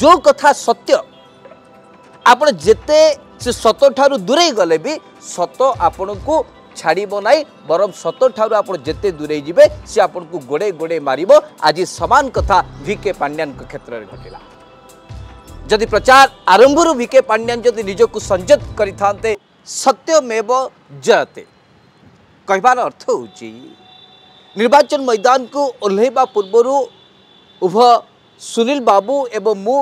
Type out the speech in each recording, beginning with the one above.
जो कथा सत्य आपण जेते से सत ठारू दूरे गले भी सत आपण को छाड़ब ना बरम सत ठारू आप जेते दूरे जीवे सी आपन को गोड़े गोड़े मारिबो। आज सामान कथा वीके पांड्यान क्षेत्र में घटिला। जदि प्रचार आरंभ वीके पांड्यान जदि निजक संयत करिथांते सत्यमेव जयते कहबार अर्थ होची निर्वाचन मैदान को ओल्हेबा पूर्वर उभय सुनील बाबू एवं मु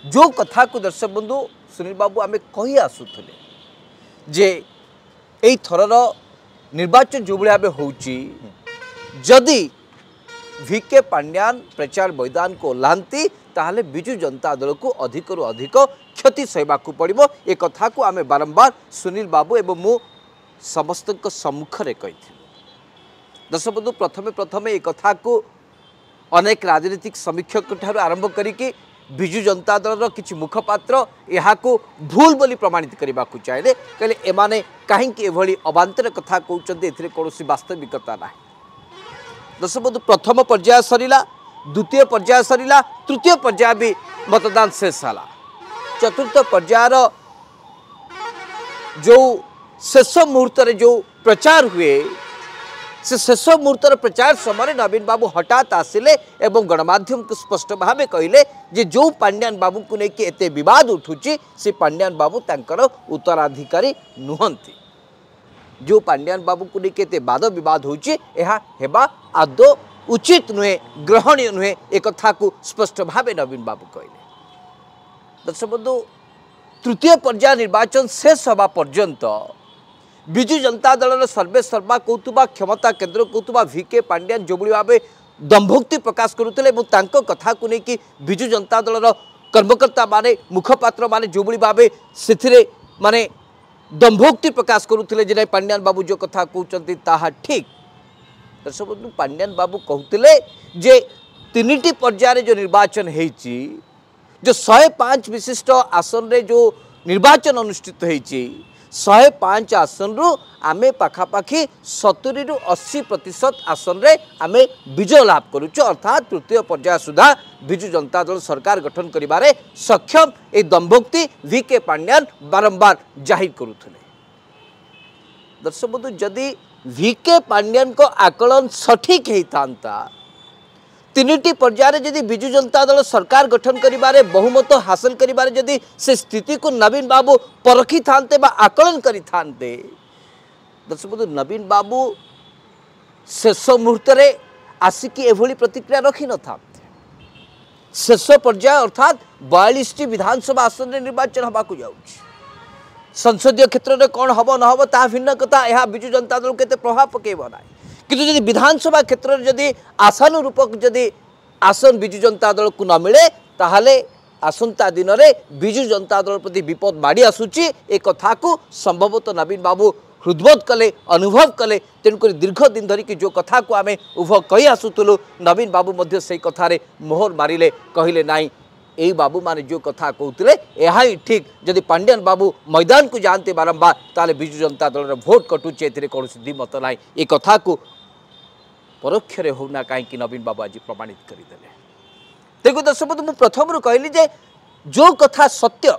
जो कथा को दर्शक बंधु सुनील बाबू आमे कही आसुथिले जे एई थरर निर्वाचन जो भाव होची जदि वीके पांड्यान प्रचार मैदान को ओह्लांती ताहले बिजु जनता दल को अधिक रु अधिक क्षति सहवाक पड़ो। ए कथा को आमे बारंबार सुनील बाबू एवं मु समस्त सम्मुखें कही। दर्शक बंधु प्रथमे प्रथमे ए कथा को अनेक राजनीतिक समीक्षक ठारू आरंभ करिके बिजु जनता दल किसी मुखपात्र यहाँ भूल बोली प्रमाणित करने को चाहिए कहले एमाने कहीं एभली अबांतर कथा कहते ए कौन वास्तविकता ना। दर्शक बंधु प्रथम पर्याय सरीला, द्वितीय पर्याय सरीला, तृतीय पर्याय भी मतदान शेष है। चतुर्थ पर्यायर जो शेष मुहूर्त जो प्रचार हुए से शेष मुहूर्तर प्रचार समय नवीन बाबू हठात आसिले एवं गणमाध्यम को स्पष्ट भाव कहले जे जो पांड्यान बाबू को लेकिन एते विवाद उठुची से पांड्यान बाबू तांकर उत्तराधिकारी नुहंती। जो पांड्यान बाबू को लेकिन एते वाद विवाद होची एहा हेबा आदौ उचित नुहे, ग्रहणीय नुहे, एक कथा को स्पष्ट भाव नवीन बाबू कहले। दर्शक बंधु तृतीय पर्याय निर्वाचन शेष हवा पर्यंत बिजु जनता दल सर्वे सर्वा कहूबा क्षमता केन्द्र कहूबा वीके पांड्यान जो भाव दंभोक्ति प्रकाश करुले कथा को लेकिन बिजु जनता दल कर्मकर्ता माने मुखपात्र माने जो भाव से माने दंभोक्ति प्रकाश करुले जे पांड्यान बाबू जो कथा कहते ताहा ठीक। दर्शक बंधु पांड्यान बाबू कहते जे तीन पर्यायर जो निर्वाचन होती जो 105 विशिष्ट आसन रे जो निर्वाचन अनुष्ठित होती 105 आसन रु आमे पाखापाखि 70 रु 80% आसन रे आमे विजय लाभ करुचु अर्थात तृतीय पर्याय सुधा बिजु जनता दल सरकार गठन करिबारे सक्षम ए दंभोक्ति वीके पांड्यान बारंबार जाहिर करुथले। दर्शक बंधु जदि वीके पांड्यान को आकलन सठिक हेतांता तीन पर्यायर जदि बिजु जनता दल सरकार गठन करिबारे बहुमत हासिल करिबारे जदि से स्थिति को नवीन बाबू परखी थांते बा आकलन करी थांते। दर्शक बंधु नवीन बाबू शेष मुहूर्त रे आसिकी एभली प्रतिक्रिया रखी न थांते। शेष पर्याय अर्थात 42 विधानसभा आसन रे निर्वाचन हबा को जाउछि। संसदीय क्षेत्र में कौन हम न हम ता भिन्न कथा यह बिजु जनता दल के प्रभाव पकेब ना किंतु जदि विधानसभा क्षेत्र में जदि आशानुरूपक जदि आसन बिजु जनता दल को न मिले ताहले आसंता दिन में बिजु जनता दल प्रति विपद माड़ी आसूची ए कथा को संभवतः नवीन बाबू हृदबोध कले अनुभव कले तेणुक दीर्घ दिन धरिकी जो कथा को आम उभय कही आसुलु नवीन बाबू मध्य से कथार मोहर मारिले कहले नाई यही बाबू माने जो कथा कहते यह ही ठीक जदि पांड्यान बाबू मैदान को जाते बारंबार ताले बिजु जनता दल भोट कटुचे ए कौन द्विमत ना ये कथा को परोक्ष होना कहीं नवीन बाबू आज प्रमाणित करदे। देखो दर्शक बंधु मुझे प्रथम कहली जे जो कथा सत्य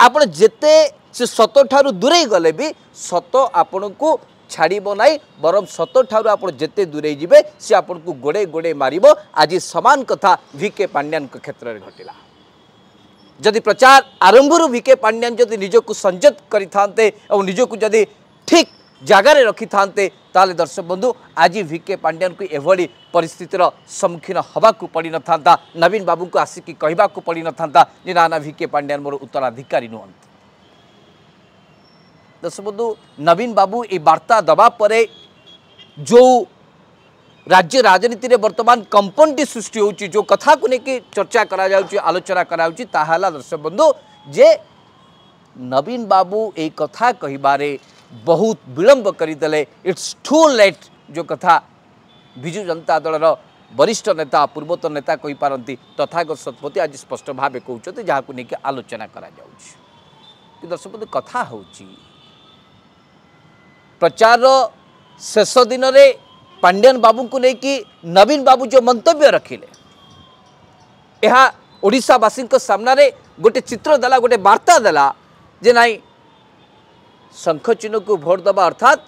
आप जेते से सत ठारू दूरे गले भी सत आपण को छाड़ब ना बरम सत ठारू आप जेते दूरे जीवे सी आपन को गोड़े गोड़े मारिबो। आज सामान कथा वीके पांड्यान क्षेत्र में घटिला। जदि प्रचार आरंभ वीके पांड्यान जदि निजक संयत करिथांते और निजक जदि ठीक जगार रखि थांते ताले दर्शक बंधु आज वीके पांड्यान को एभली परिस्थितिर सम्मुखीन हवा को पड़ी न था। नवीन बाबू को आसिकी कहवा को पड़ी न था जे ना वीके पांड्यान मोर उत्तराधिकारी नुहंती। दर्शक बंधु नवीन बाबू ये वार्ता दबा परे जो राज्य राजनीति रे वर्तमान कंपनटी सृष्टि होची जो कथा को लेकिन चर्चा करा जाउची आलोचना करा जाउची ताहाला दर्शक बंधु जे नवीन बाबू ए कथा कहिबारे बहुत विलंब करदेले। इट्स टू लेट जो कथा बिजु जनता दल वरिष्ठ नेता पूर्वतन नेता कही पारती तथागत शतपथी आज स्पष्ट भाव कहते जहाँ को लेकिन आलोचना करा जाउची। दर्शक बंधु कथा होची प्रचार शेष दिन रे पांड्यान बाबू को लेकिन नवीन बाबू जो मंतव्य रखिले यह ओडिशावासी सामने गोटे चित्र देला गोटे वार्ता देला जे नाई शंख चिन्ह को भोट दबा अर्थात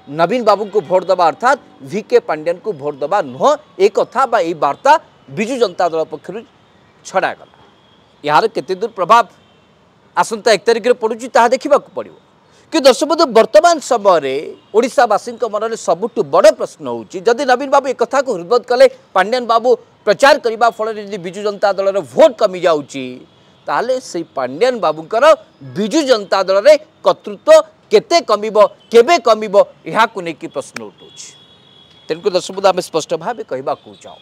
नवीन बाबू को भोट दबा अर्थात VK पांड्यान को भोट दबा नुह एक कथा बा ए वार्ता विजु जनता दल पक्षर छड़ागला यार केते दूर प्रभाव आसंता 1 तारिख में पड़ुची ताहा देखा पड़ो कि दर्शक बंधु वर्तमान समय ओडिशावासी मन में सबुठ बड़ प्रश्न होची जदि नवीन बाबू एक कथा को हृदय कले पांड्यान बाबू प्रचार करने फल विजु जनता दल भोट कमी जाऊँगी ताले से पांड्यान बाबूकर विजु जनता दल में कर्तृत्व केते कमिबो केबे कमिबो यहा को नेकी प्रश्न उठुछि तेणुक दर्शक बंधु आम स्पष्ट भाव कहवा चाहूँ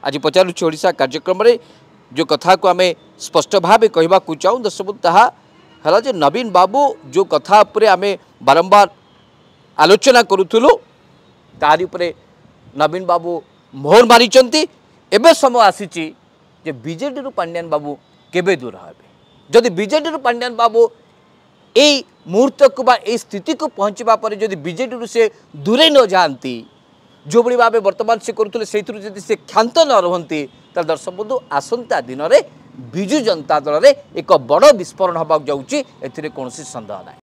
आज पचारूँ ओडिशा कार्यक्रम में जो कथा को आम स्पष्ट भाव कहवा चाहूँ दर्शक बंधु ताहा है जे नवीन बाबू जो कथा उपरे आम बारंबार आलोचना करूँ तारी उपरे नवीन बाबू मोहर मारी एबे समय आसीची जे बीजेडी रु पांड्यान बाबू केबे दूर हेबे जदि बीजेडी रु पांड्यान बाबू यही मुहूर्त को बा स्थिति को पहुँचवा पर जदि बीजेडी से दूरे न जाती जो भाई भाव बर्तमान से करुले से से क्षांत न रुहति दर्शक बंधु आसंता दिन में विजु जनता दल में एक बड़ विस्फोरण होगा जाऊँगी एथिरे कौन संदेह ना।